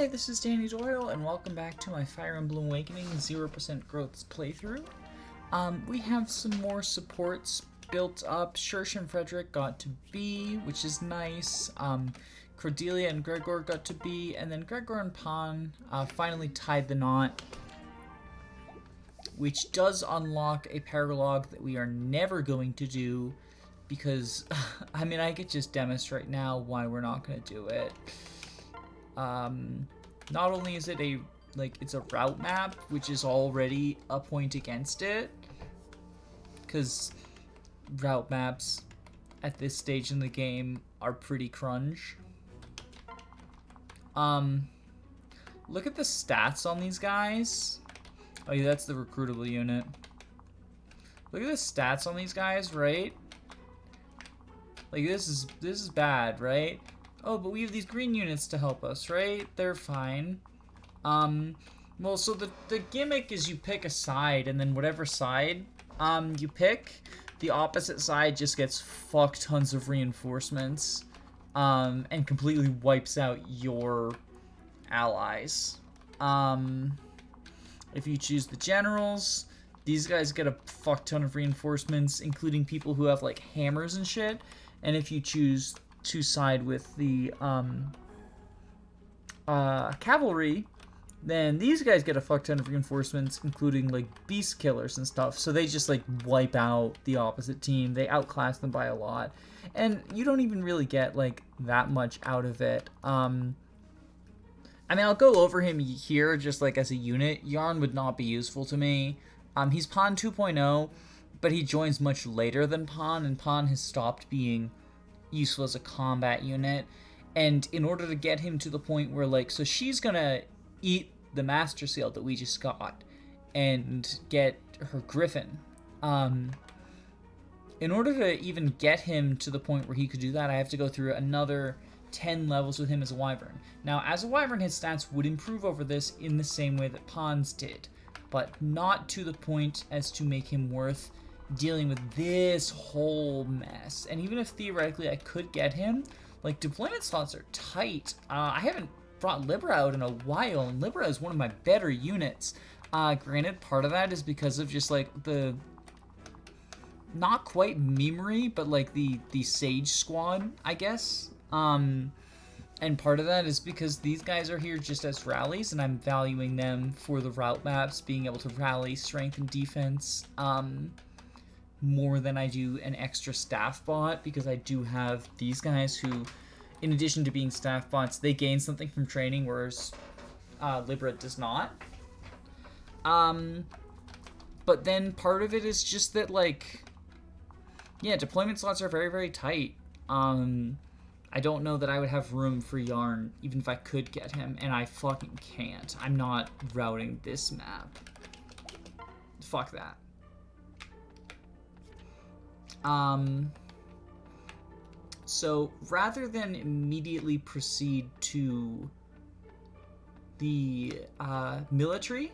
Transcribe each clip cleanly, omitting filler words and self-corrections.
Hi, this is Danny Doyle, and welcome back to my Fire Emblem Awakening 0% Growth playthrough. We have some more supports built up. Cherche and Frederick got to B, which is nice. Cordelia and Gregor got to B, and then Gregor and Pan finally tied the knot, which does unlock a paralog that we are never going to do, because, I mean, I could just demonstrate now why we're not going to do it. Not only is it it's a route map, which is already a point against it, because route maps at this stage in the game are pretty crunch. Look at the stats on these guys. Oh yeah, that's the recruitable unit. Look at the stats on these guys, right? Like, this is bad, right? Oh, but we have these green units to help us, right? They're fine. Well, so the gimmick is you pick a side, and then whatever side you pick, the opposite side just gets fuck tons of reinforcements, and completely wipes out your allies. If you choose the generals, these guys get a fuck ton of reinforcements, including people who have, like, hammers and shit. And if you choose to side with the cavalry, then these guys get a fuck ton of reinforcements, including, like, beast killers and stuff. So they just, like, wipe out the opposite team. They outclass them by a lot. And you don't even really get, like, that much out of it. I mean, I'll go over him here just, like, as a unit. Yarn would not be useful to me. He's Pawn 2.0, but he joins much later than Pawn, and Pawn has stopped being useful as a combat unit. And in order to get him to the point where, like, so she's gonna eat the Master Seal that we just got and get her Griffin. In order to even get him to the point where he could do that, I have to go through another 10 levels with him as a Wyvern. Now, as a Wyvern, his stats would improve over this in the same way that Pawn's did, but not to the point as to make him worth dealing with this whole mess. And even if theoretically I could get him, like, deployment slots are tight. I haven't brought Libra out in a while, and Libra is one of my better units. Granted, part of that is because of just, like, the not quite memory, but, like, the Sage squad, I guess. And part of that is because these guys are here just as rallies, and I'm valuing them for the route maps, being able to rally strength and defense, more than I do an extra staff bot, because I do have these guys who, in addition to being staff bots, they gain something from training, whereas Libra does not. But then part of it is just that, like, yeah, deployment slots are very, very tight. I don't know that I would have room for Yarn, even if I could get him, and I fucking can't. I'm not routing this map. Fuck that. So rather than immediately proceed to the military,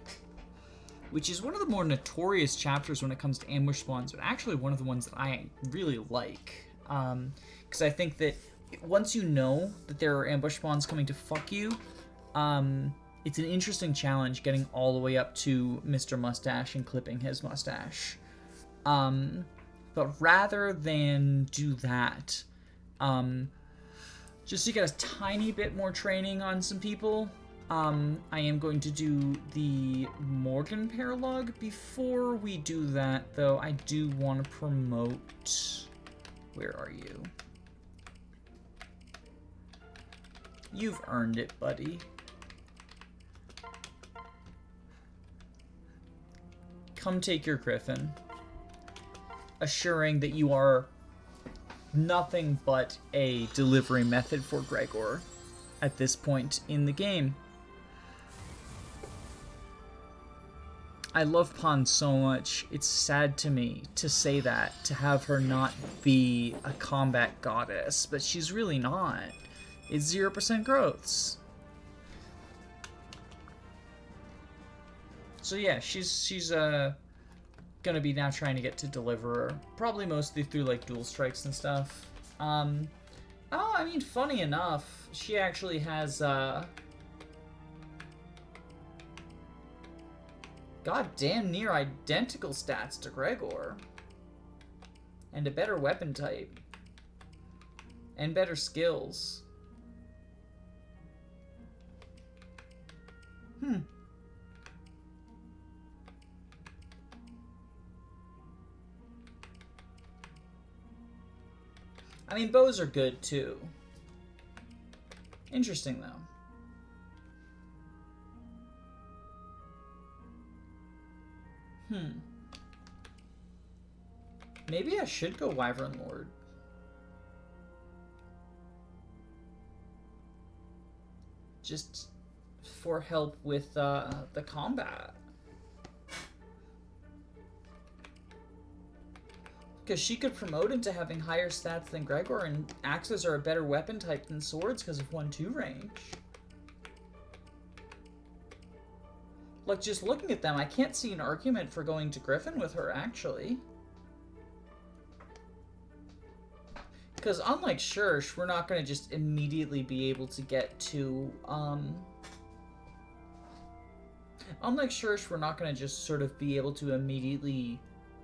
which is one of the more notorious chapters when it comes to ambush spawns, but actually one of the ones that I really like, because I think that once you know that there are ambush spawns coming to fuck you, it's an interesting challenge getting all the way up to Mr. Mustache and clipping his mustache. But rather than do that, just to get a tiny bit more training on some people, I am going to do the Morgan paralog. Before we do that, though, I do want to promote... Where are you? You've earned it, buddy. Come take your Griffin. Assuring that you are nothing but a delivery method for Gregor at this point in the game. I love Pawn so much. It's sad to me to say that, to have her not be a combat goddess, but she's really not. It's 0% growths. So yeah, she's gonna be now trying to get to Deliverer, probably mostly through, like, dual strikes and stuff. Oh, I mean, funny enough, she actually has God, damn near identical stats to Gregor. And a better weapon type. And better skills. I mean, bows are good, too. Interesting, though. Maybe I should go Wyvern Lord. Just for help with the combat. Because she could promote into having higher stats than Gregor, and axes are a better weapon type than swords because of 1-2 range. Like, just looking at them, I can't see an argument for going to Griffin with her, actually. Because unlike Cherche, we're not going to just immediately be able to get to, Unlike Cherche, we're not going to just sort of be able to immediately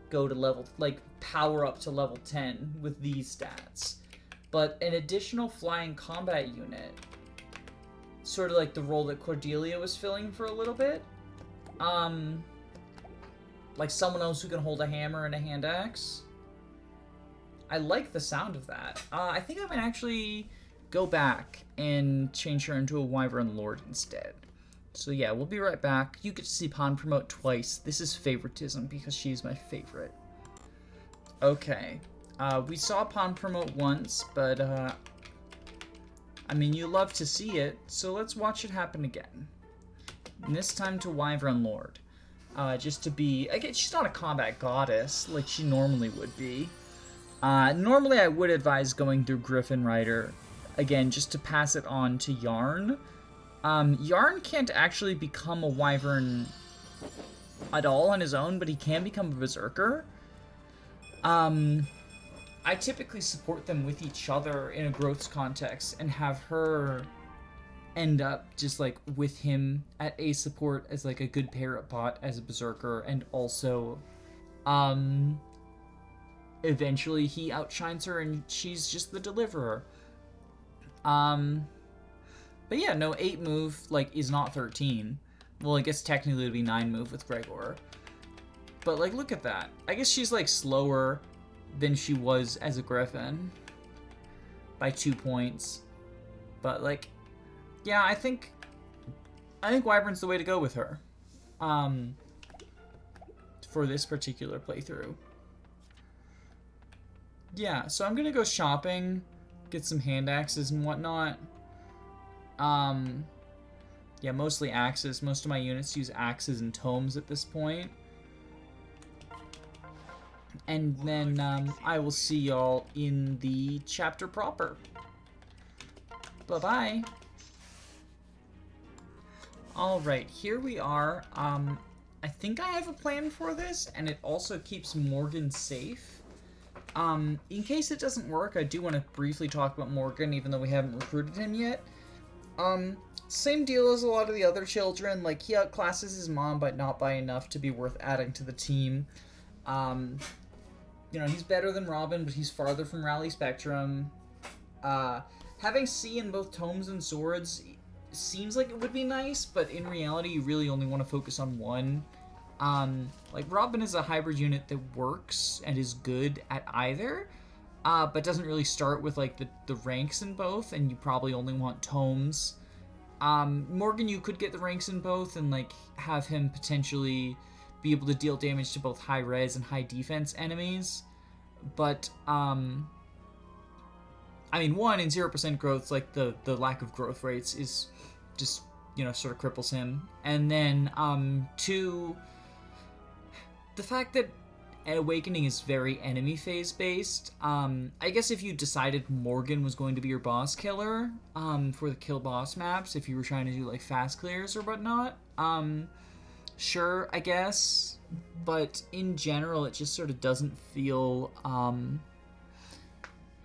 go to level, like, power up to level 10 with these stats. But an additional flying combat unit, sort of like the role that Cordelia was filling for a little bit, like someone else who can hold a hammer and a hand axe. I like the sound of that. I think I might actually go back and change her into a Wyvern Lord instead. So yeah, we'll be right back. You get to see Pawn promote twice. This is favoritism because she's my favorite. Okay. We saw Pawn promote once, but I mean, you love to see it, so let's watch it happen again. And this time to Wyvern Lord. Just to be... Again, she's not a combat goddess like she normally would be. Normally I would advise going through Griffin Rider, again, just to pass it on to Yarn. Yarn can't actually become a Wyvern at all on his own, but he can become a Berserker. I typically support them with each other in a growth context and have her end up just like with him at A support as like a good parrot bot as a Berserker, and also eventually he outshines her and she's just the deliverer. But yeah, no, 8 move like is not 13. Well, I guess technically it would be 9 move with Gregor. But like, look at that. I guess she's like slower than she was as a Griffin by 2 points. But like, yeah, I think Wyvern's the way to go with her. For this particular playthrough. Yeah, so I'm gonna go shopping, get some hand axes and whatnot. Yeah, mostly axes. Most of my units use axes and tomes at this point. And then I will see y'all in the chapter proper. Bye-bye. Alright, here we are. I think I have a plan for this, and it also keeps Morgan safe. In case it doesn't work, I do want to briefly talk about Morgan, even though we haven't recruited him yet. Same deal as a lot of the other children. Like, he outclasses his mom, but not by enough to be worth adding to the team. You know, he's better than Robin, but he's farther from Rally Spectrum. Having C in both tomes and swords seems like it would be nice, but in reality, you really only want to focus on one. Like, Robin is a hybrid unit that works and is good at either, but doesn't really start with, like, the ranks in both, and you probably only want tomes. Morgan, you could get the ranks in both and, like, have him potentially be able to deal damage to both high res and high defense enemies, but, I mean, 1, in 0% growth, like, the lack of growth rates is just, you know, sort of cripples him. And then, 2, the fact that Awakening is very enemy phase based. I guess if you decided Morgan was going to be your boss killer, for the kill boss maps, if you were trying to do like fast clears or whatnot, sure, I guess. But in general, it just sort of doesn't feel,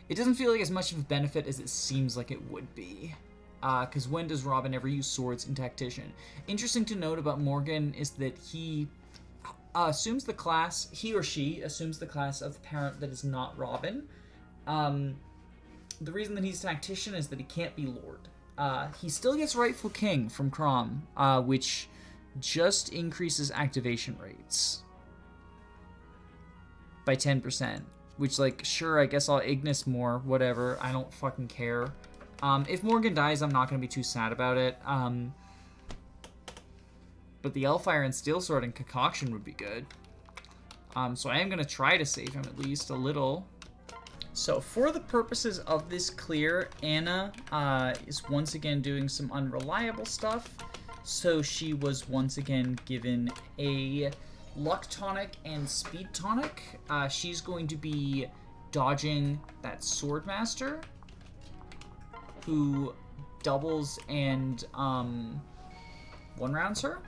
it doesn't feel like as much of a benefit as it seems like it would be. Because when does Robin ever use swords in Tactician? Interesting to note about Morgan is that he assumes the class, he or she assumes the class of parent that is not Robin. The reason that he's tactician is that he can't be Lord. He still gets rightful king from Crom, which just increases activation rates by 10%. Which, like, sure, I guess I'll Ignis more, whatever. I don't fucking care. If Morgan dies, I'm not going to be too sad about it. But the Fire and Steel Sword and Concoction would be good. So I am going to try to save him at least a little. So for the purposes of this clear, Anna is once again doing some unreliable stuff. So she was once again given a Luck Tonic and Speed Tonic. She's going to be dodging that Swordmaster, who doubles and one-rounds her.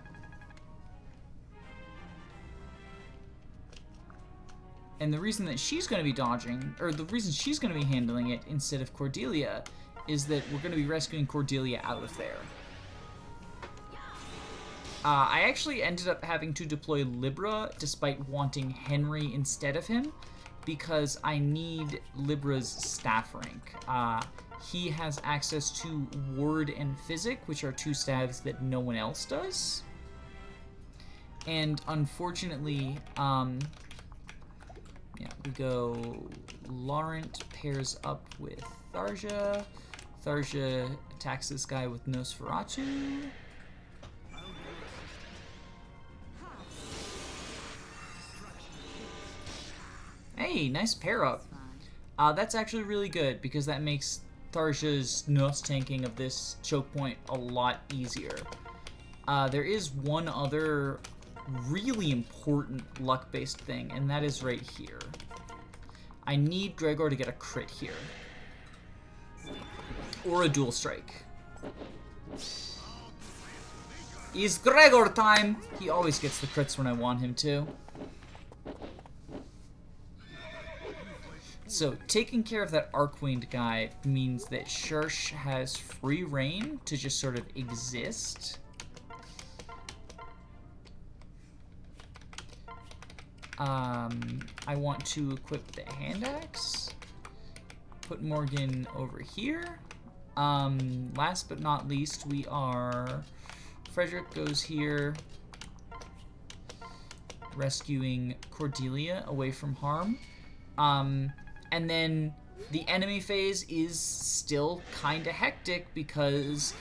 And the reason that she's going to be dodging, or the reason she's going to be handling it instead of Cordelia, is that we're going to be rescuing Cordelia out of there. I actually ended up having to deploy Libra despite wanting Henry instead of him, because I need Libra's staff rank. He has access to Word and Physic, which are two staves that no one else does. And unfortunately, yeah, we go Laurent pairs up with Tharja. Tharja attacks this guy with Nosferatu. Hey, nice pair up. That's actually really good because that makes Tharja's Nos tanking of this choke point a lot easier. There is one other really important luck-based thing, and that is right here. I need Gregor to get a crit here. Or a dual strike. It's Gregor time! He always gets the crits when I want him to. So, taking care of that Arcwinged guy means that Cherche has free reign to just sort of exist. I want to equip the hand axe. Put Morgan over here. Last but not least, we are... Frederick goes here. Rescuing Cordelia away from harm. And then the enemy phase is still kind of hectic because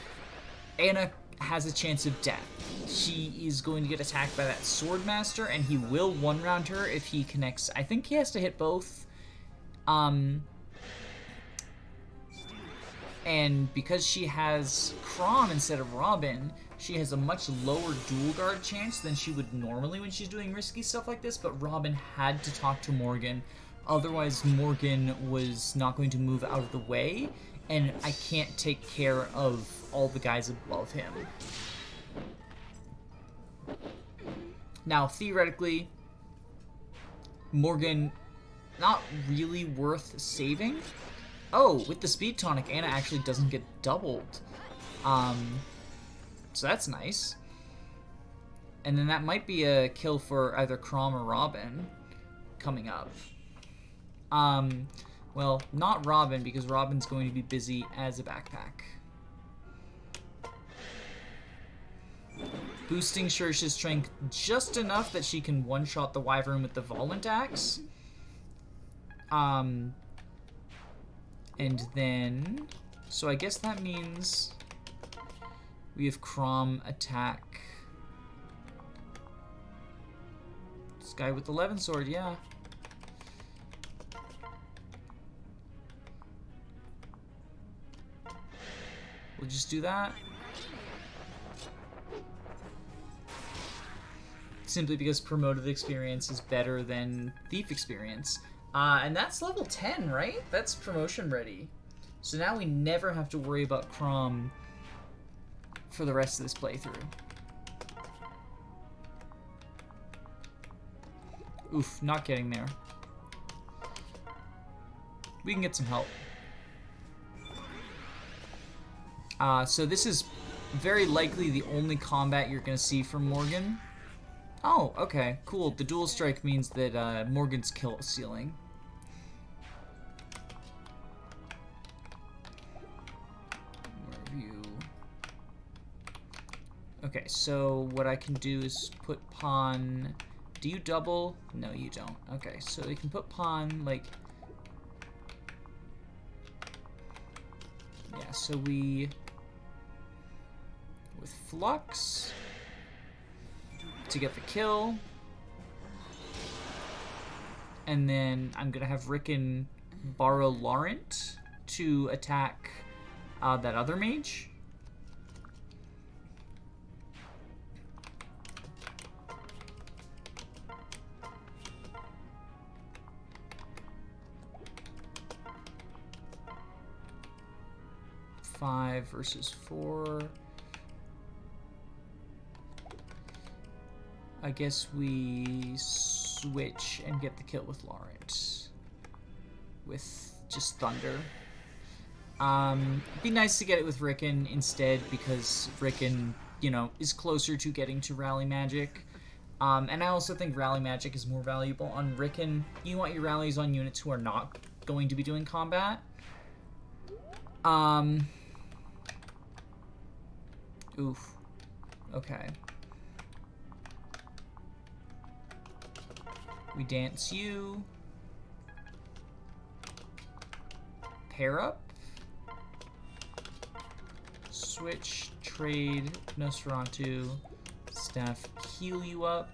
Anna has a chance of death. She is going to get attacked by that Swordmaster, and he will one-round her if he connects. I think he has to hit both. And because she has Crom instead of Robin, she has a much lower dual guard chance than she would normally when she's doing risky stuff like this, but Robin had to talk to Morgan. Otherwise, Morgan was not going to move out of the way, and I can't take care of all the guys above him. Now, theoretically, Morgan, not really worth saving. Oh, with the Speed Tonic, Anna actually doesn't get doubled. So that's nice. And then that might be a kill for either Crom or Robin coming up. Well, not Robin, because Robin's going to be busy as a backpack. Boosting Cherche's strength just enough that she can one-shot the Wyvern with the Volant Axe. And then... So I guess that means we have Crom attack this guy with the Levin Sword, yeah. We'll just do that. Simply because promoted experience is better than thief experience. And that's level 10, right? That's promotion ready. So now we never have to worry about Crom for the rest of this playthrough. Oof, not getting there. We can get some help. So this is very likely the only combat you're going to see from Morgan. Oh, okay, cool. The dual strike means that Morgan's kill ceiling. Review. Okay, so what I can do is put pawn. Do you double? No, you don't. Okay, so we can put pawn like. Yeah, so we with flux to get the kill. And then I'm gonna have Rickon borrow Laurent to attack that other mage. Five versus 4. I guess we switch and get the kill with Laurent. With just Thunder. It'd be nice to get it with Rickon instead, because Rickon, you know, is closer to getting to Rally Magic. And I also think Rally Magic is more valuable on Rickon. You want your rallies on units who are not going to be doing combat. Oof. Okay. We dance you. Pair up. Switch, trade, Nosferatu, staff, heal you up.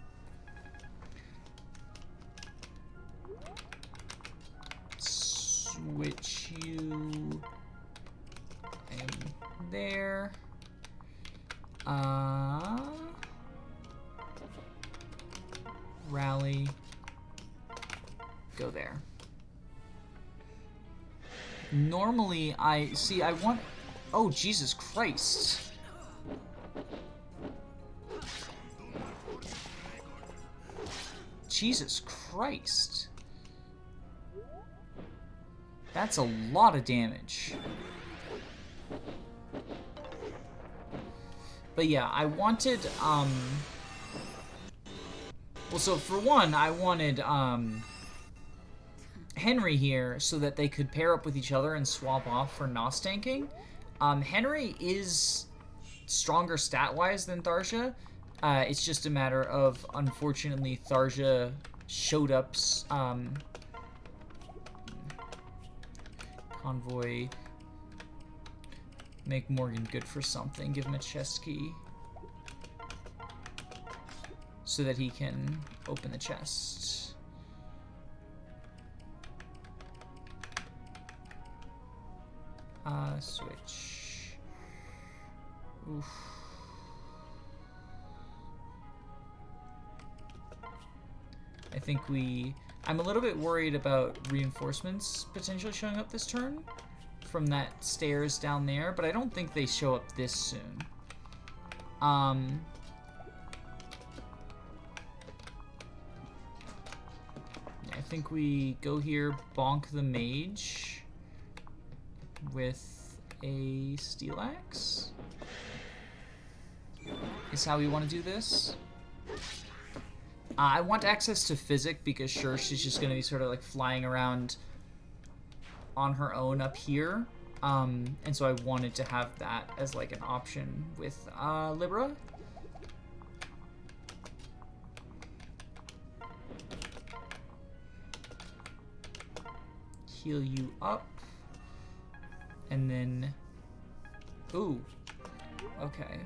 Switch you. And there. Rally. Go there. Normally, I want... Oh, Jesus Christ. Jesus Christ. That's a lot of damage. But yeah, I wanted, well, so for one, I wanted, Henry here so that they could pair up with each other and swap off for Nos tanking. Henry is stronger stat-wise than Tharja. It's just a matter of, unfortunately, Tharja showed up, Convoy... Make Morgan good for something. Give him a chest key. So that he can open the chest. Switch. Oof. I think I'm a little bit worried about reinforcements potentially showing up this turn from that stairs down there, but I don't think they show up this soon. I think we go here, bonk the mage with a steel axe. Is how we want to do this. I want access to Physic because sure, she's just going to be sort of like flying around on her own up here. And so I wanted to have that as like an option with Libra. Heal you up. And then... Ooh. Okay.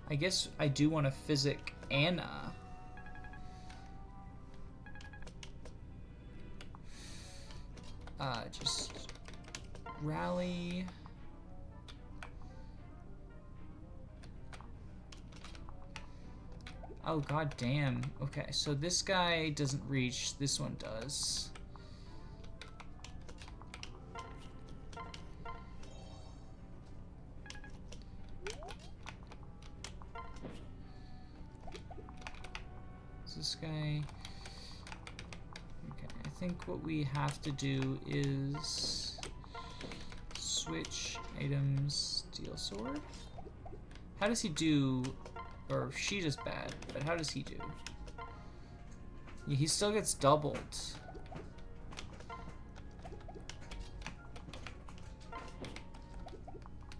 I guess I do want to Physic Anna. Just rally. Oh, god damn. Okay, so this guy doesn't reach. This one does. Is this guy... Okay, I think what we have to do is switch items, steel sword. How does he do? Or she does bad, but how does he do? Yeah, he still gets doubled.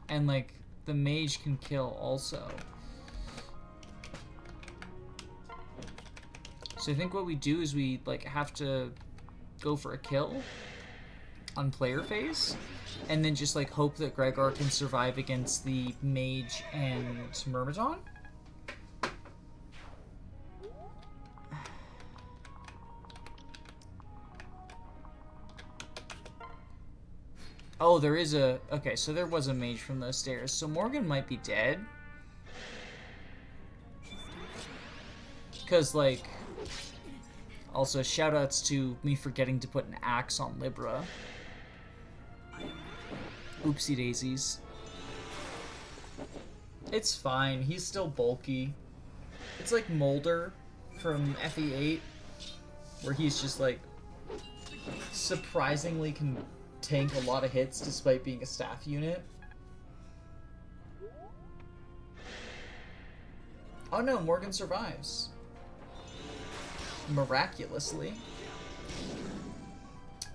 And like the mage can kill also. So I think what we do is we like have to go for a kill on player phase, and then just like hope that Gregor can survive against the mage and Myrmidon. Oh, there is a... Okay, so there was a mage from those stairs. So Morgan might be dead. Because, like... Also, shoutouts to me forgetting to put an axe on Libra. Oopsie daisies. It's fine. He's still bulky. It's like Mulder from FE8, where he's just, like, surprisingly can tank a lot of hits despite being a staff unit. Oh no, Morgan survives. Miraculously.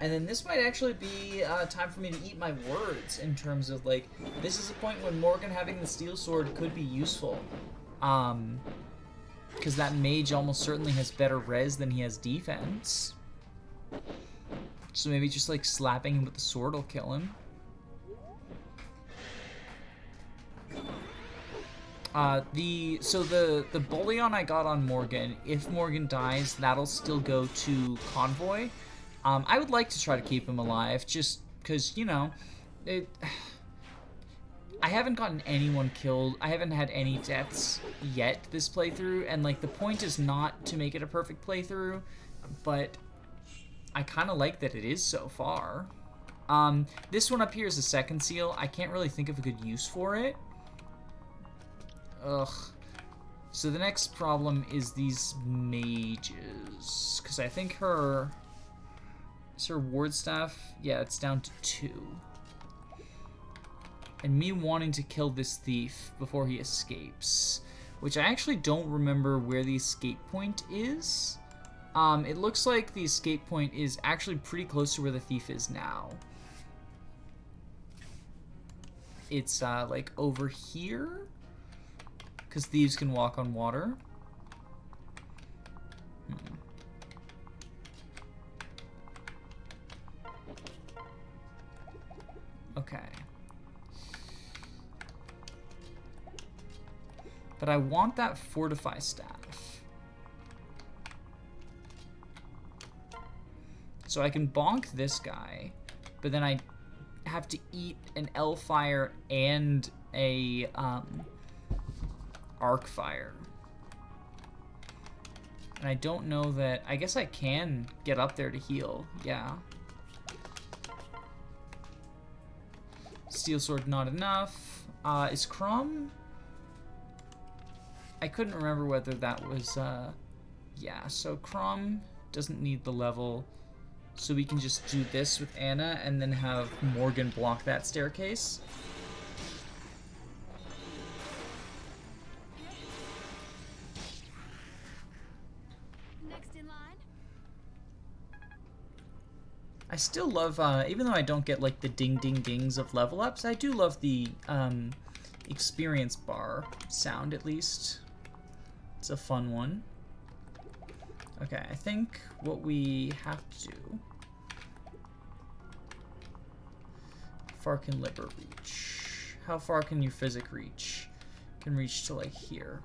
And then this might actually be time for me to eat my words in terms of, like, this is a point when Morgan having the steel sword could be useful. Because that mage almost certainly has better res than he has defense. So maybe just like slapping him with the sword will kill him. The bullion I got on Morgan, if Morgan dies, that'll still go to Convoy. I would like to try to keep him alive, just because, you know, I haven't gotten anyone killed. I haven't had any deaths yet this playthrough, and like the point is not to make it a perfect playthrough, but I kind of like that it is so far. This one up here is a second seal. I can't really think of a good use for it. Ugh. So the next problem is these mages. Because I think is her ward staff? Yeah, it's down to 2. And me wanting to kill this thief before he escapes. Which I actually don't remember where the escape point is. It looks like the escape point is actually pretty close to where the thief is now. It's, like, over here? Because thieves can walk on water. Okay. But I want that fortify staff. So I can bonk this guy, but then I have to eat an L-Fire and a arc fire. And I don't know that... I guess I can get up there to heal. Yeah. Steel sword not enough. Is Crumb? I couldn't remember whether that was... Yeah, so Crumb doesn't need the level. So we can just do this with Anna and then have Morgan block that staircase. Next in line. I still love, even though I don't get like the ding ding dings of level ups, I do love the experience bar sound at least. It's a fun one. Okay, I think what we have to do... Far can Libra reach? How far can your physic reach? Can reach to like here.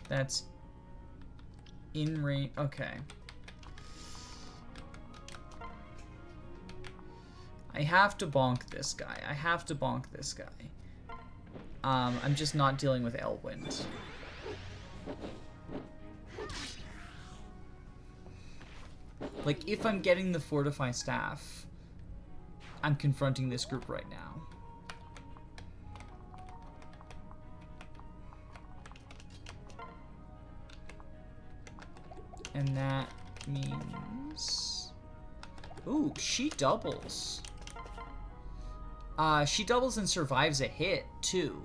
That's in range. Okay. I have to bonk this guy. I have to bonk this guy. I'm just not dealing with Elwind. Like, if I'm getting the Fortify Staff, I'm confronting this group right now. And that means... Ooh, she doubles. She doubles and survives a hit, too.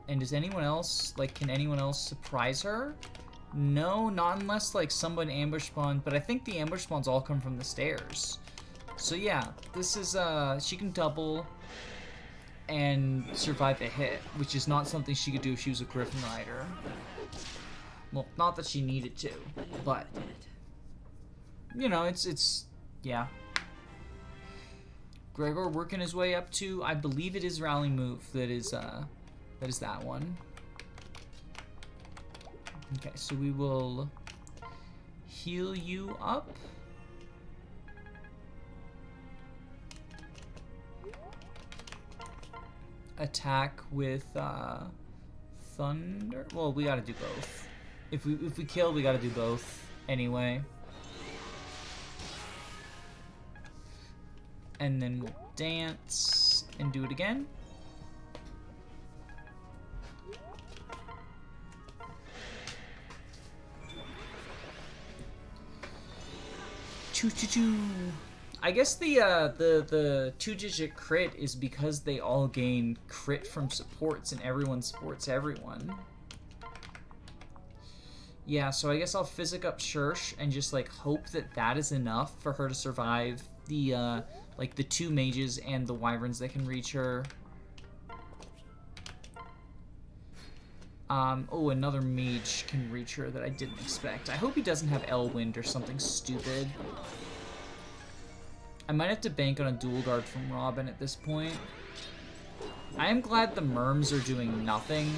And does anyone else, like, can anyone else surprise her? No, not unless, like, someone ambush spawned, but I think the ambush spawns all come from the stairs. So yeah, this is, she can double and survive a hit, which is not something she could do if she was a Griffin Rider. Well, not that she needed to, but, you know, it's, yeah. Gregor working his way up to, I believe it is rally move that is that one. Okay, so we will heal you up. Attack with thunder. Well, we gotta do both. If we kill, we gotta do both anyway. And then we'll dance and do it again. Choo choo choo. I guess the 2-digit crit is because they all gain crit from supports and everyone supports everyone. Yeah, so I guess I'll physic up Cherche and just like hope that that is enough for her to survive the like the 2 mages and the wyverns that can reach her. Oh, another mage can reach her that I didn't expect. I hope he doesn't have Elwind or something stupid. I might have to bank on a dual guard from Robin at this point. I am glad the merms are doing nothing.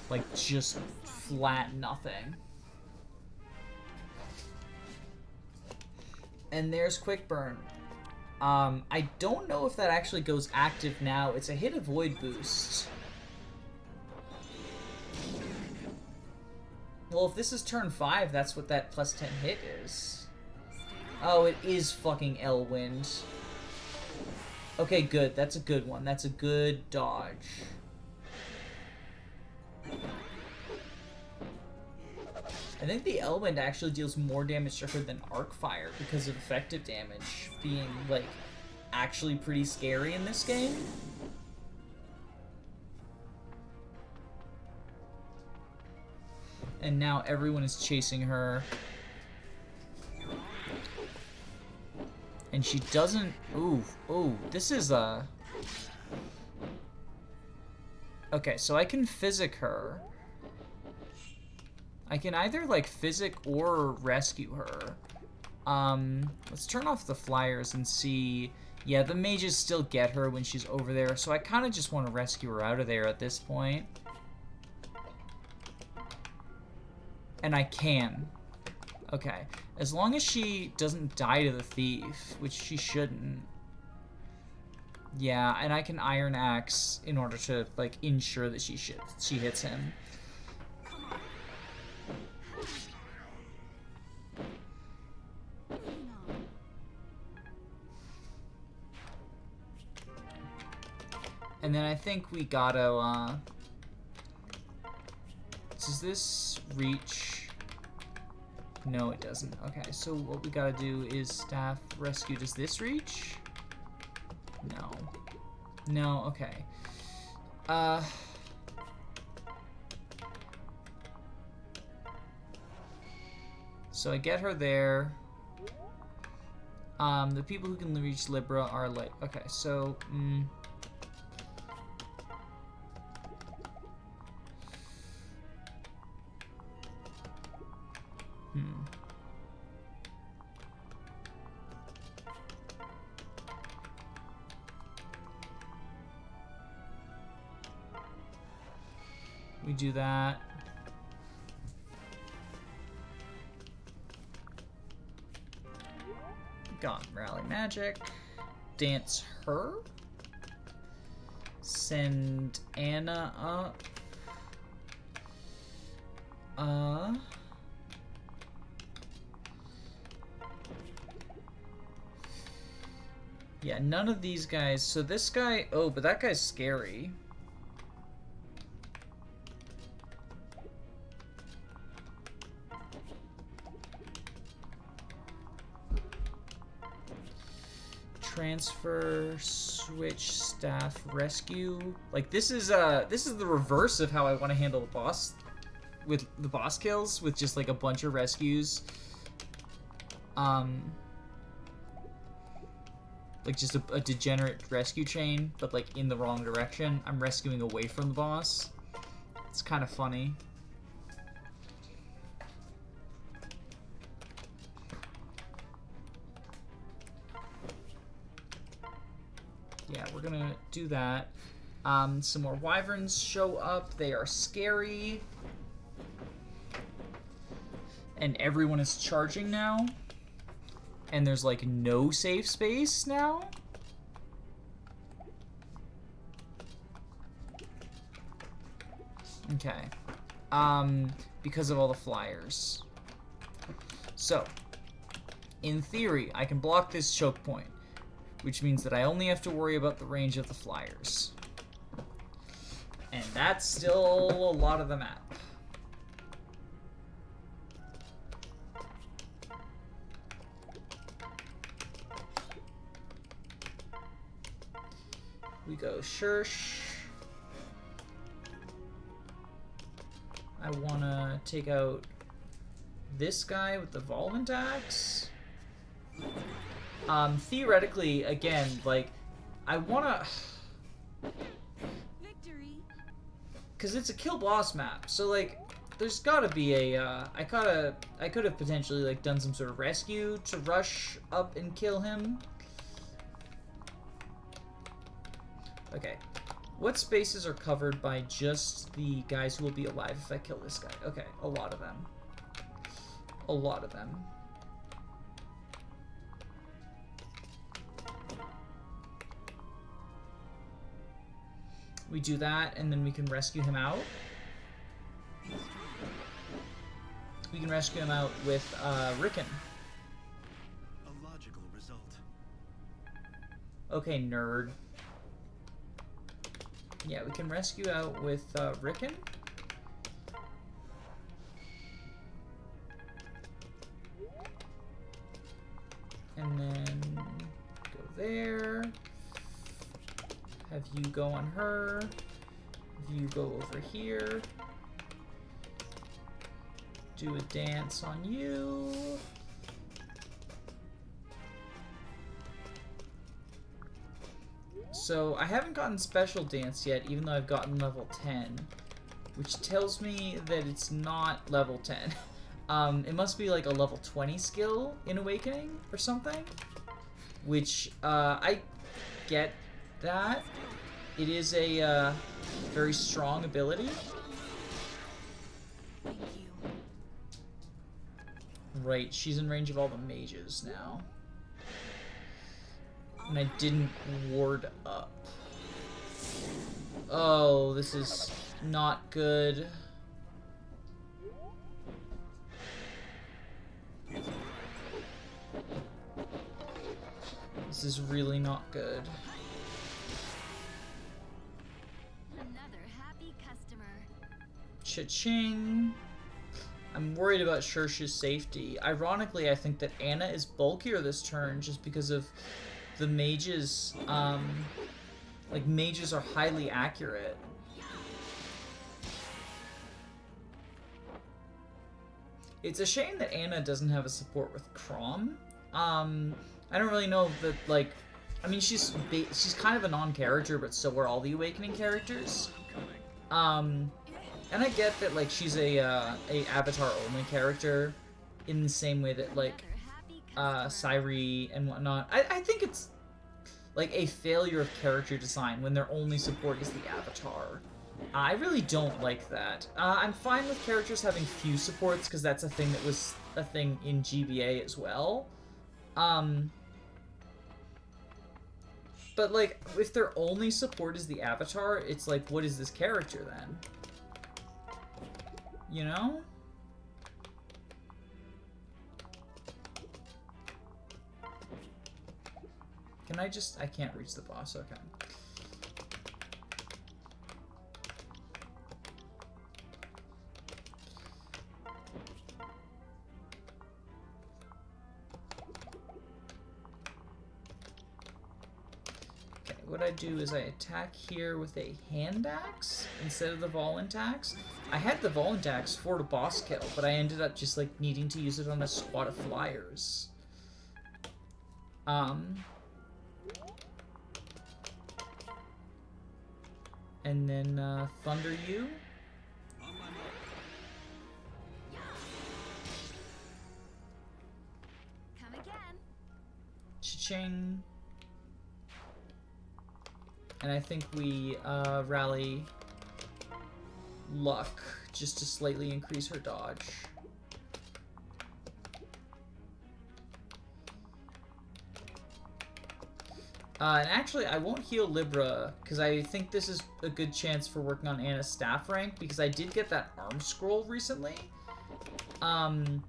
Like, just flat nothing. And there's Quick Burn. I don't know if that actually goes active now. It's a hit avoid boost. Well, if this is turn 5, that's what that plus 10 hit is. Oh, it is fucking Elwind. Okay, good. That's a good one. That's a good dodge. I think the Elwind actually deals more damage to her than Arcfire because of effective damage being, like, actually pretty scary in this game. And now everyone is chasing her. And she doesn't... Ooh, this is a... Okay, so I can physic her. I can either, like, physic or rescue her. Let's turn off the flyers and see... Yeah, the mages still get her when she's over there, so I kind of just want to rescue her out of there at this point. And I can. Okay. As long as she doesn't die to the thief, which she shouldn't. Yeah, and I can Iron Axe in order to, like, ensure that she hits him. And then I think we gotta, does this reach? No, it doesn't. Okay, so what we gotta do is staff rescue. Does this reach? No. No, okay. So I get her there. The people who can reach Libra are like, okay, so, we do that. Got Rally Magic. Dance her. Send Anna up. Yeah, none of these guys. So this guy, oh, but that guy's scary. Transfer, switch, staff, rescue. Like this is the reverse of how I want to handle the boss with the boss kills, with just like a bunch of rescues. Like just a degenerate rescue chain, but like in the wrong direction. I'm rescuing away from the boss. It's kind of funny. Yeah, we're gonna do that. Some more wyverns show up. They are scary. And everyone is charging now. And there's like no safe space now. Okay. Because of all the flyers. So, in theory, I can block this choke point, which means that I only have to worry about the range of the flyers. And that's still a lot of the map. We go Cherche. I want to take out this guy with the Volvant Axe. Theoretically, again, like, I want to... Victory. Because it's a kill boss map, so, like, there's gotta be a, I could have potentially, like, done some sort of rescue to rush up and kill him. Okay. What spaces are covered by just the guys who will be alive if I kill this guy? Okay, a lot of them. A lot of them. We do that, and then we can rescue him out. We can rescue him out with Rickon. A logical result. Okay, nerd. Yeah, we can rescue out with Rickon. And then go there. Have you go on her. Have you go over here. Do a dance on you. So I haven't gotten special dance yet, even though I've gotten level 10, which tells me that it's not level 10. It must be like a level 20 skill in Awakening or something, which I get that. It is a very strong ability. Thank you. Right, she's in range of all the mages now. And I didn't ward up. Oh, this is not good. This is really not good. Another happy customer. Cha-ching. I'm worried about Cherche's safety. Ironically, I think that Anna is bulkier this turn just because of the mages. Like, mages are highly accurate. It's a shame that Anna doesn't have a support with Crom. I don't really know that, like, I mean, she's kind of a non-character, but so are all the Awakening characters. And I get that, like, she's a avatar-only character in the same way that, like, Say'ri and whatnot. I think it's, like, a failure of character design when their only support is the avatar. I really don't like that. I'm fine with characters having few supports, because that's a thing that was a thing in GBA as well. But, like, if their only support is the avatar, it's like, what is this character then? You know? Can I just... I can't reach the boss, okay. what I do is I attack here with a hand axe instead of the Volent axe. I had the Volent axe for the boss kill, but I ended up just like needing to use it on a squad of flyers. And then Thunder you. Come again. Cha-ching. And I think we rally luck just to slightly increase her dodge. And actually, I won't heal Libra, because I think this is a good chance for working on Anna's staff rank, because I did get that arm scroll recently. And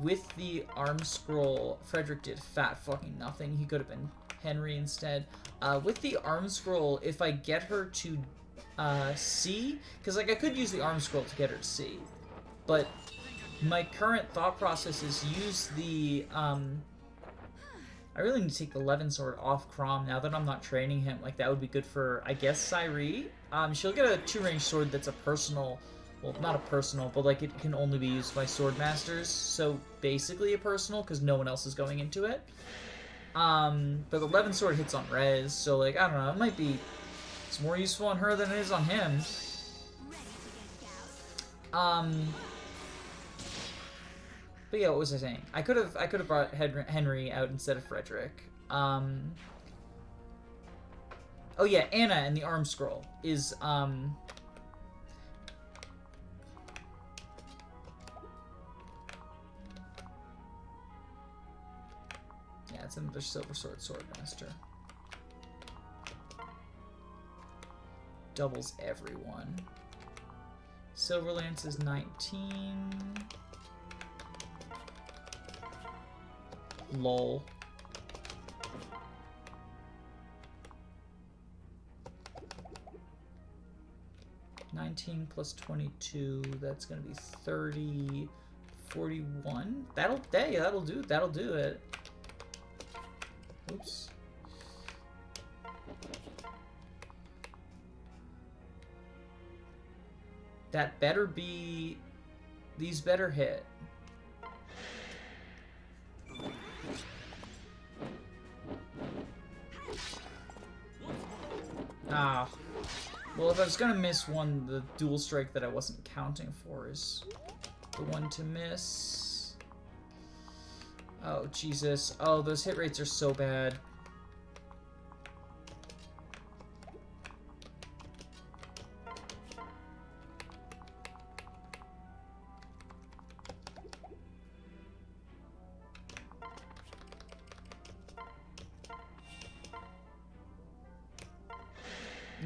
with the arm scroll, Frederick did fat fucking nothing. He could have been Henry instead. With the arm scroll, if I get her to C, because like I could use the arm scroll to get her to C, but my current thought process is use the I really need to take the Levin sword off Crom now that I'm not training him. Like, that would be good for, I guess, Say'ri. She'll get a 2-range sword that's a personal, well, not a personal, but like it can only be used by sword masters. So basically a personal, because no one else is going into it. But the Levin sword hits on res, so like, I don't know, it might be, it's more useful on her than it is on him. But yeah, what was I saying? I could have brought Henry out instead of Frederick. Oh yeah, Anna and the arm scroll is yeah, it's another silver sword master. Doubles everyone. Silver Lance is 19. Lol. $19 plus 22, that's gonna be 30, 41. That'll do it. Oops. That better be, these better hit. Ah. Well, if I was gonna miss one, the dual strike that I wasn't counting for is the one to miss. Oh, Jesus. Oh, those hit rates are so bad.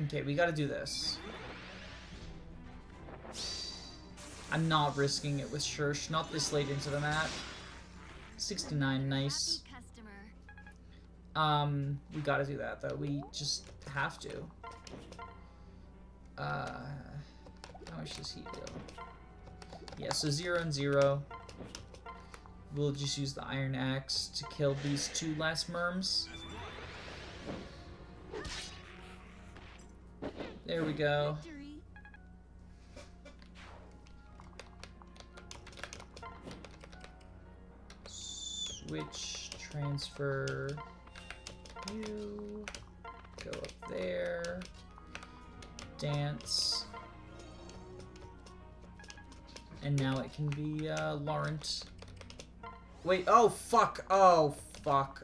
Okay, we gotta do this. I'm not risking it with Cherche, not this late into the map. 69, nice. We gotta do that though. We just have to. How much does he do? Yeah, so 0 and 0. We'll just use the Iron Axe to kill these two last merms. There we go. Switch, transfer you, go up there, dance, and now it can be Laurent. Wait, oh fuck,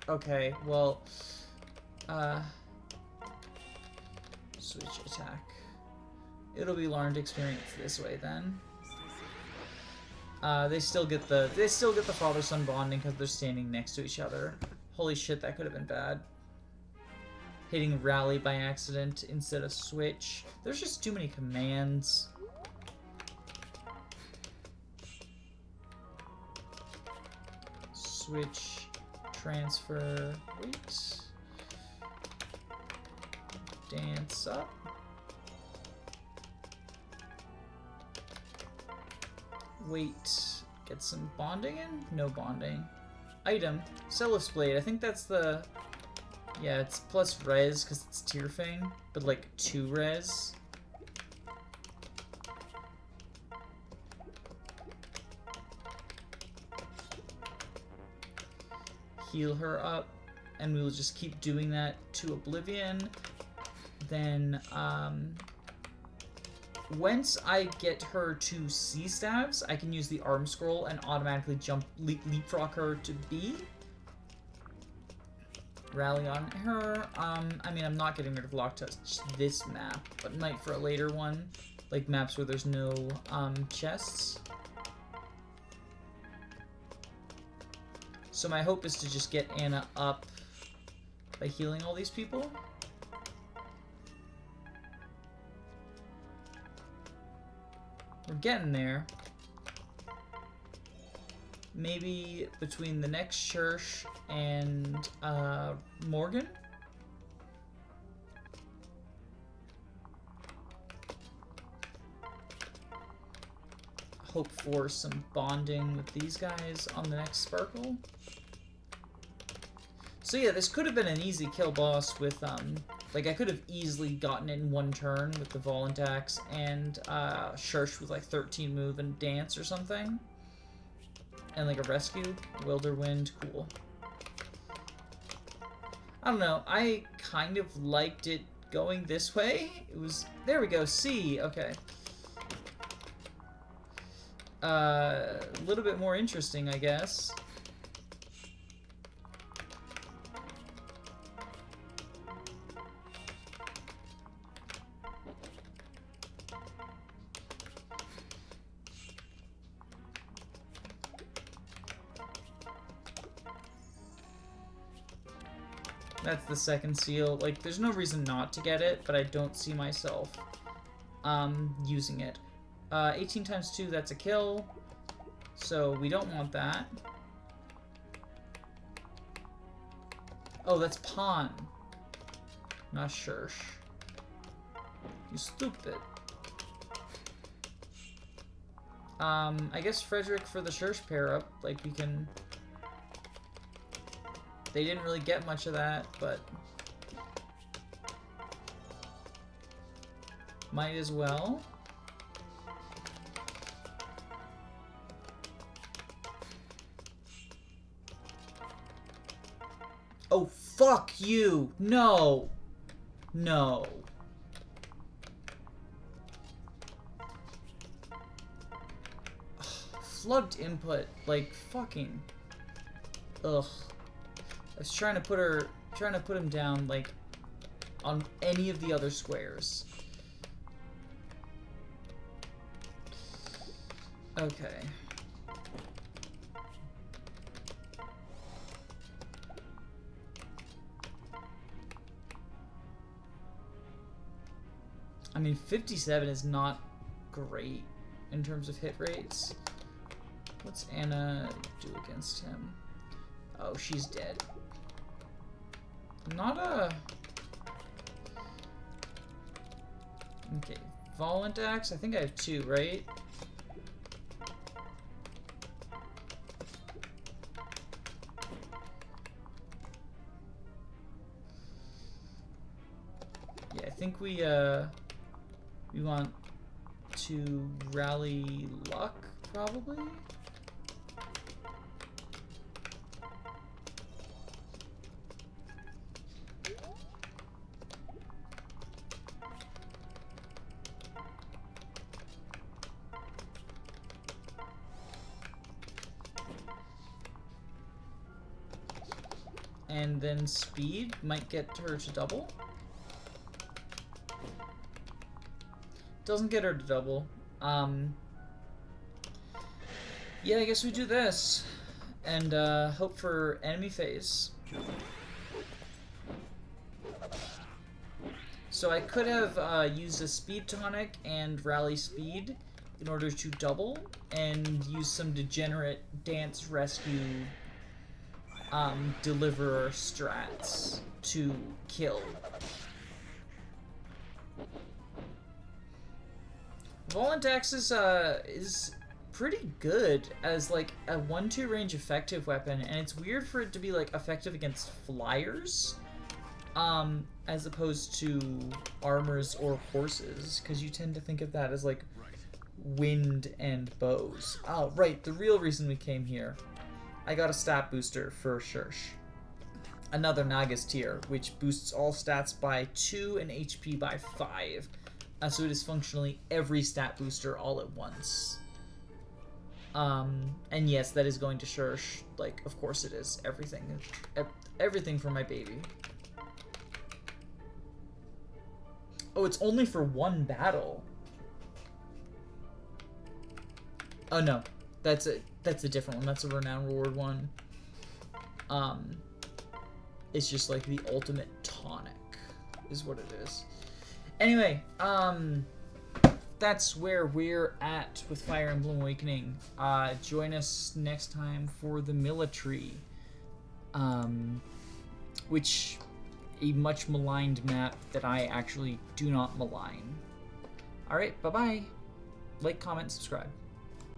okay, well, switch attack. It'll be Laurent experience this way then. They still get the father-son bonding because they're standing next to each other. Holy shit, that could have been bad. Hitting rally by accident instead of switch. There's just too many commands. Switch, transfer, wait. Dance up. Wait, get some bonding in? No bonding. Item, Cephas Blade. I think that's the... Yeah, it's plus res because it's Tearfang, but like 2 res. Heal her up, and we will just keep doing that to Oblivion. Then, once I get her to C stabs, I can use the arm scroll and automatically leapfrog her to B. Rally on her. I mean, I'm not getting rid of Lock Touch this map, but might for a later one. Like maps where there's no, chests. So my hope is to just get Anna up by healing all these people. We're getting there. Maybe between the next Cherche and Morgan. Hope for some bonding with these guys on the next Sparkle. So yeah, this could have been an easy kill boss with, like I could have easily gotten it in 1 turn with the Voluntax and Cherche with like 13 move and dance or something. And like a rescue, Wilderwind, cool. I don't know, I kind of liked it going this way. It was, there we go, C, okay. A little bit more interesting, I guess. That's the second seal. Like, there's no reason not to get it, but I don't see myself using it. 18 times 2, that's a kill. So we don't want that. Oh, that's Pawn. Not Cherche. You stupid. I guess Frederick for the Cherche pair up. Like, we can... They didn't really get much of that, but... Might as well. Oh, fuck you! No! No. Flubbed input, like, fucking... Ugh. I was trying to put him down, like, on any of the other squares. Okay. I mean, 57 is not great in terms of hit rates. What's Anna do against him? Oh, she's dead. Not a... Okay, Voluntax, I think I have 2, right? Yeah, I think we want to rally luck, probably? And then speed might get her to double. Doesn't get her to double. Yeah, I guess we do this. And hope for enemy phase. So I could have used a speed tonic and rally speed in order to double and use some degenerate dance rescue deliverer strats to kill. Voluntax is pretty good as like a 1-2 range effective weapon, and it's weird for it to be like effective against flyers. as opposed to armors or horses, because you tend to think of that as like Right. wind and bows. Oh, right, the real reason we came here. I got a stat booster for Cherche. Another Nagas tier, which boosts all stats by 2 and HP by 5. So it is functionally every stat booster all at once. And yes, that is going to Cherche. Like, of course it is. Everything. Everything for my baby. Oh, it's only for one battle. Oh no, that's a different one. That's a renown reward one. It's just like the ultimate tonic, is what it is. Anyway, that's where we're at with Fire Emblem Awakening. Join us next time for the military, which a much maligned map that I actually do not malign. Alright, bye-bye. Like, comment, subscribe.